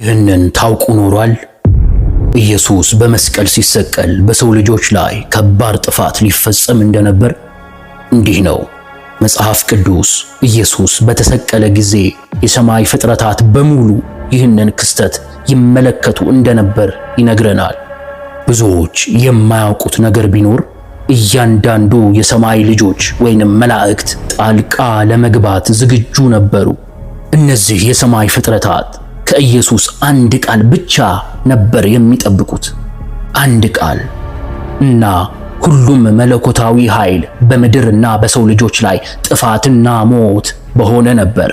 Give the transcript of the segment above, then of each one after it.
ይህንን ታውቁ ኖሯል? ኢየሱስ በመስቀል ሲሰቀል በሰው ልጆች ላይ ከባድ ጥፋት ሊፈጸም እንደነበር እንዲህ ነው መጽሐፍ ቅዱስ ኢየሱስ በተሰቀለ ጊዜ የሰማይ ፍጥረታት በሙሉ ይህንን ክስተት ይመለከቱ እንደነበር ይነግረናል። ብዙዎች የማያውቁት ነገር ቢኖር እያንዳንዱ የሰማይ ልጆች ወይንም መላእክት ጣልቃ ለመግባት ዝግጁ ነበሩ። እነዚህ የሰማይ ፍጥረታት ከኢየሱስ አንድ ቃል ብቻ ነበር የሚጠብቁት። አንድ ቃል እና ሁሉም መለኮታዊ ኃይል በምድርና በሰው ልጆች ላይ ጥፋትና ሞት በሆነ ነበር።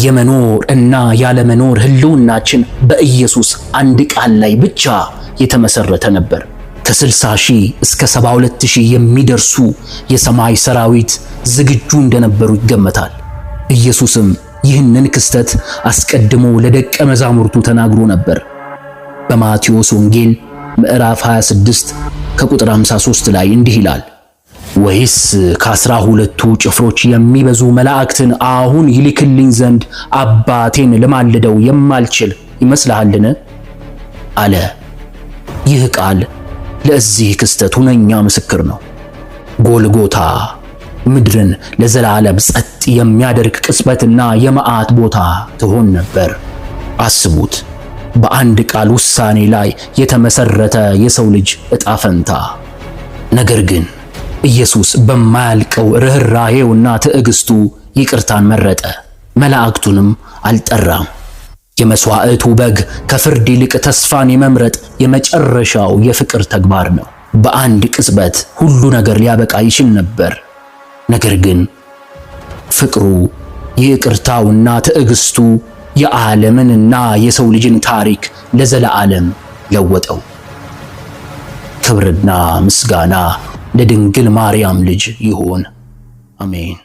የመኖር እና ያለመኖር ህልውናችን በኢየሱስ አንድ ቃል ላይ ብቻ የተመሰረተ ነበር። ከ60,000 እስከ 72,000 የሚደርሱ የሰማይ ሰራዊት ዝግጁ እንደነበሩ ይገመታል። ኢየሱስም ይህንን ክስተት አስቀድሞ ለደቀ መዛሙርቱ ተናግሮ ነበር። በማቴዎስ ወንጌል ምዕራፍ 26 ከቁጥር 53 ላይ እንዲህ ይላል፣ ወይስ ከ12ቱ ጭፍሮች የሚበዙ መላእክትን አሁን ይልክልኝ ዘንድ አባቴን ለማልደው የማልችል ይመስልሃልን? አለ። ይህ ቃል ለዚህ ክስተት ሁነኛ ምስክር ነው። ጎልጎታ ምድርን ለዘላለም ጸጥ የሚያደርግ ቅጽበትና የመዓት ቦታ ትሆን ነበር። አስቡት፣ በአንድ ቃል ውሳኔ ላይ የተመሰረተ የሰው ልጅ ዕጣ ፈንታ። ነገር ግን ኢየሱስ በማያልቀው ርኅራኄውና ትዕግስቱ ይቅርታን መረጠ። መላእክቱንም አልጠራም። የመስዋዕቱ በግ ከፍርድ ይልቅ ተስፋን የመምረጥ የመጨረሻው የፍቅር ተግባር ነው። በአንድ ቅጽበት ሁሉ ነገር ሊያበቃ ይችል ነበር። ነገር ግን ፍቅሩ፣ ይቅርታውና ትዕግስቱ የዓለምንና የሰው ልጅን ታሪክ ለዘላለም ለወጠው። ክብርና ምስጋና ለድንግል ማርያም ልጅ ይሁን። አሜን።